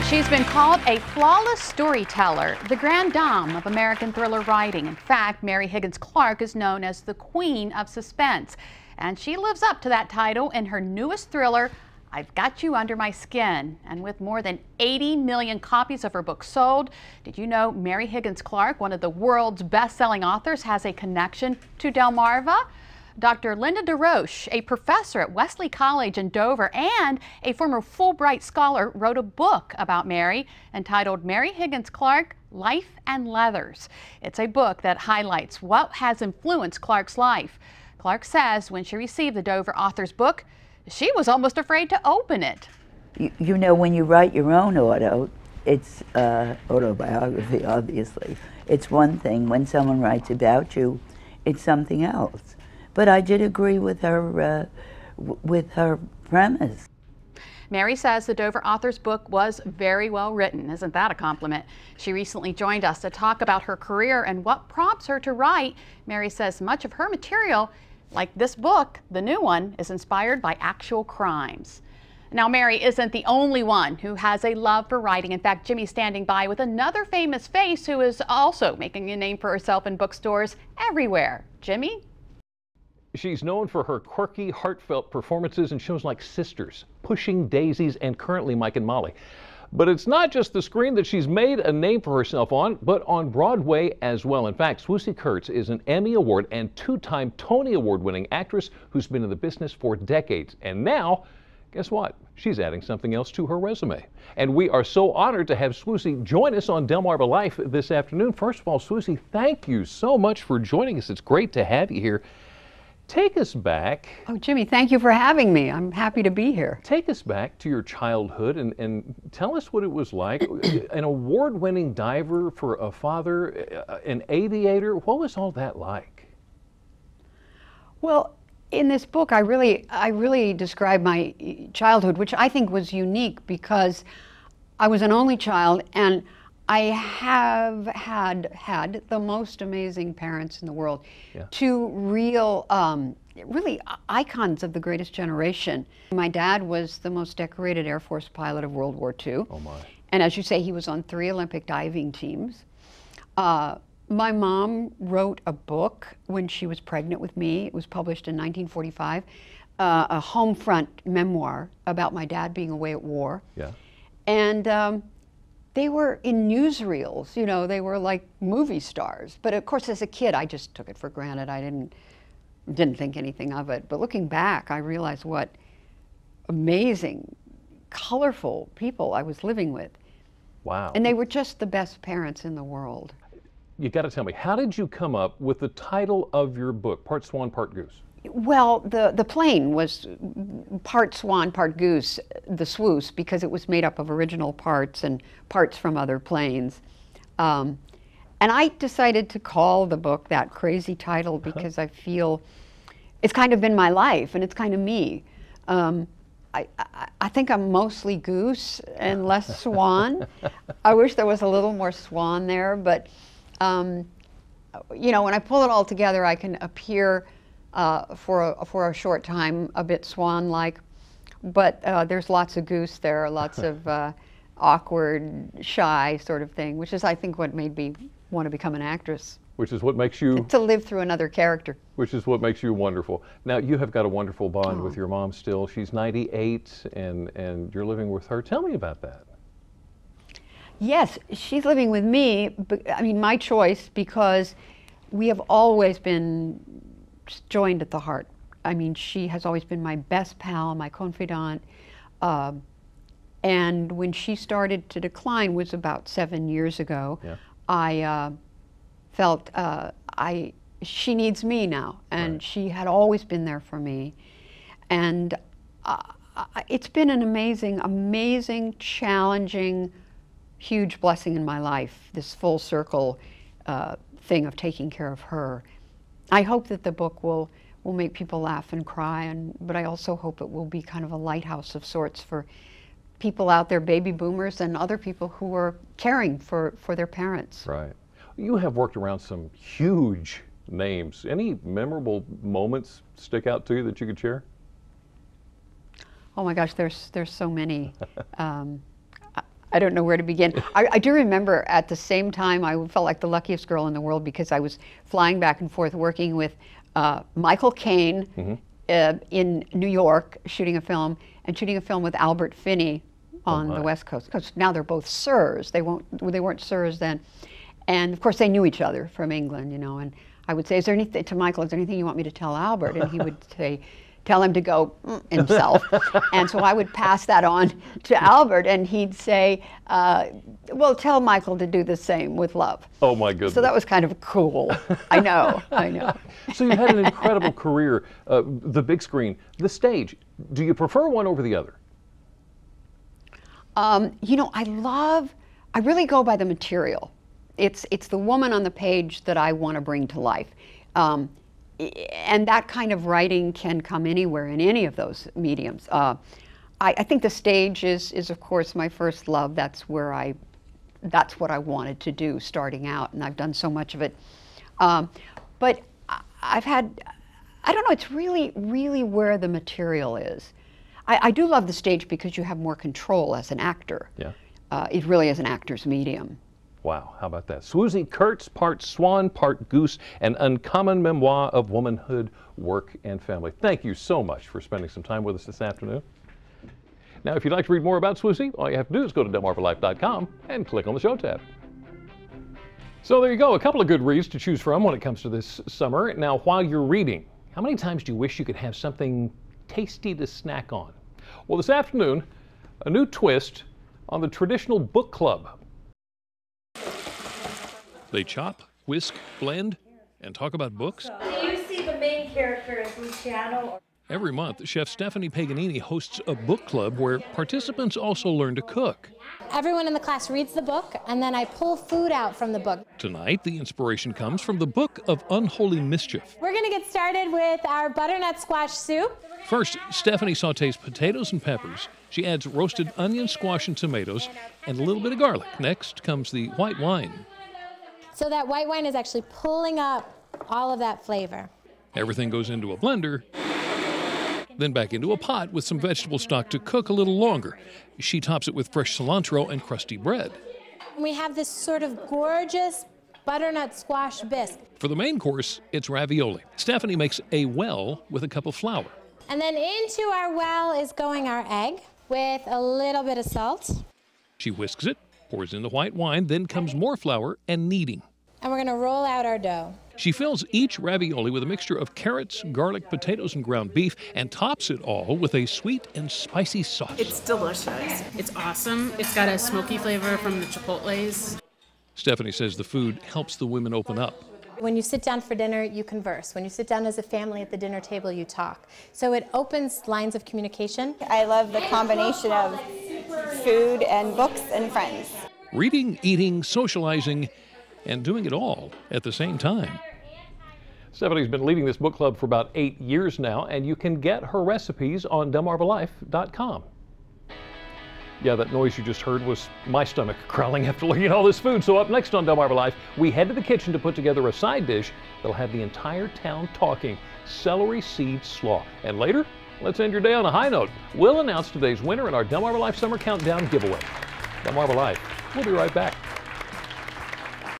She's been called a flawless storyteller, the grande dame of American thriller writing. In fact, Mary Higgins Clark is known as the queen of suspense, and she lives up to that title in her newest thriller, I've Got You Under My Skin. And with more than 80 million copies of her book sold, did you know Mary Higgins Clark, one of the world's best-selling authors, has a connection to Delmarva? Dr. Linda DeRoche, a professor at Wesley College in Dover and a former Fulbright scholar, wrote a book about Mary entitled Mary Higgins Clark, Life and Leathers. It's a book that highlights what has influenced Clark's life. Clark says when she received the Dover author's book, she was almost afraid to open it. You know, when you write your own it's autobiography, obviously. It's one thing. When someone writes about you, it's something else. But I did agree with her premise. Mary says the Dover author's book was very well written. Isn't that a compliment? She recently joined us to talk about her career and what prompts her to write. Mary says much of her material, like this book, the new one, is inspired by actual crimes. Now, Mary isn't the only one who has a love for writing. In fact, Jimmy's standing by with another famous face who is also making a name for herself in bookstores everywhere. Jimmy? She's known for her quirky, heartfelt performances in shows like Sisters, Pushing Daisies, and currently Mike and Molly. But it's not just the screen that she's made a name for herself on, but on Broadway as well. In fact, Swoosie Kurtz is an Emmy Award and two-time Tony Award-winning actress who's been in the business for decades. And now, guess what? She's adding something else to her resume. And we are so honored to have Swoosie join us on Delmarva Life this afternoon. First of all, Swoosie, thank you so much for joining us. It's great to have you here. Take us back. Oh, Jimmy, thank you for having me. I'm happy to be here. Take us back to your childhood and tell us what it was like. An award-winning diver for a father, an aviator. What was all that like? Well, in this book, I really describe my childhood, which I think was unique because I was an only child and I have had the most amazing parents in the world. Yeah. Two real, really icons of the greatest generation. My dad was the most decorated Air Force pilot of World War II. Oh my. And as you say, he was on 3 Olympic diving teams. My mom wrote a book when she was pregnant with me. It was published in 1945, a home front memoir about my dad being away at war. Yeah. And they were in newsreels, you know, they were like movie stars. But of course, as a kid, I just took it for granted. I didn't think anything of it. But looking back, I realized what amazing, colorful people I was living with. Wow. And they were just the best parents in the world. You got to tell me, how did you come up with the title of your book, Part Swan, Part Goose? Well, the plane was part swan, part goose, the Swoosh, because it was made up of original parts and parts from other planes. And I decided to call the book that crazy title because I feel it's kind of been my life and it's kind of me. I think I'm mostly goose and less swan. I wish there was a little more swan there, but you know, when I pull it all together, I can appear for a short time a bit swan-like, but there's lots of goose there, lots of awkward, shy sort of thing, which is, I think, what made me want to become an actress. Which is what makes you... To live through another character. Which is what makes you wonderful. Now, you have got a wonderful bond with your mom still. She's 98, and you're living with her. Tell me about that. Yes, she's living with me, but, I mean, my choice, because we have always been joined at the heart. I mean, she has always been my best pal, my confidant. And when she started to decline, was about 7 years ago, yeah. I felt she needs me now. And right. She had always been there for me. And it's been an amazing, amazing, challenging, huge blessing in my life, this full circle thing of taking care of her. I hope that the book will make people laugh and cry, but I also hope it will be kind of a lighthouse of sorts for people out there, baby boomers and other people who are caring for their parents. Right. You have worked around some huge names. Any memorable moments stick out to you that you could share? Oh my gosh, there's so many. I don't know where to begin. I do remember at the same time I felt like the luckiest girl in the world because I was flying back and forth working with Michael Caine in New York shooting a film and shooting a film with Albert Finney on the West Coast. Because now they're both sirs. They weren't sirs then. And of course they knew each other from England, you know, and I would say, is there anything, to Michael, is there anything you want me to tell Albert? And he would say, tell him to go himself. And so I would pass that on to Albert, and he'd say, well, tell Michael to do the same with love. Oh, my goodness. So that was kind of cool. I know. So you had an incredible career, the big screen, the stage. Do you prefer one over the other? You know, I really go by the material. It's the woman on the page that I want to bring to life. And that kind of writing can come anywhere in any of those mediums. I think the stage is of course my first love. That's what I wanted to do starting out, and I've done so much of it. But I don't know, it's really where the material is. I do love the stage because you have more control as an actor. Yeah. It really is an actor's medium. Wow, how about that? Swoosie Kurtz, part swan, part goose, an uncommon memoir of womanhood, work, and family. Thank you so much for spending some time with us this afternoon. Now, if you'd like to read more about Swoosie, all you have to do is go to delmarvalife.com and click on the show tab. So there you go, a couple of good reads to choose from when it comes to this summer. Now, while you're reading, how many times do you wish you could have something tasty to snack on? Well, this afternoon, a new twist on the traditional book club. They chop, whisk, blend, and talk about books. Do you see the main character as Luciano? Every month, Chef Stephanie Paganini hosts a book club where participants also learn to cook. Everyone in the class reads the book, and then I pull food out from the book. Tonight, the inspiration comes from the Book of Unholy Mischief. We're going to get started with our butternut squash soup. First, Stephanie sautés potatoes and peppers. She adds roasted onion, squash, and tomatoes, and a little bit of garlic. Next comes the white wine. So that white wine is actually pulling up all of that flavor. Everything goes into a blender, then back into a pot with some vegetable stock to cook a little longer. She tops it with fresh cilantro and crusty bread. We have this sort of gorgeous butternut squash bisque. For the main course, it's ravioli. Stephanie makes a well with a cup of flour. And then into our well is going our egg with a little bit of salt. She whisks it, pours in the white wine, then comes more flour and kneading. And we're going to roll out our dough. She fills each ravioli with a mixture of carrots, garlic, potatoes, and ground beef, and tops it all with a sweet and spicy sauce. It's delicious. It's awesome. It's got a smoky flavor from the chipotles. Stephanie says the food helps the women open up. When you sit down for dinner, you converse. When you sit down as a family at the dinner table, you talk. So it opens lines of communication. I love the combination of food and books and friends. Reading, eating, socializing, and doing it all at the same time. Stephanie's been leading this book club for about 8 years now, and you can get her recipes on delmarvalife.com. Yeah, that noise you just heard was my stomach growling after looking at all this food. So up next on Delmarva Life, we head to the kitchen to put together a side dish that'll have the entire town talking: celery seed slaw. And later, let's end your day on a high note. We'll announce today's winner in our Delmarva Life Summer Countdown giveaway. Delmarva Life, we'll be right back.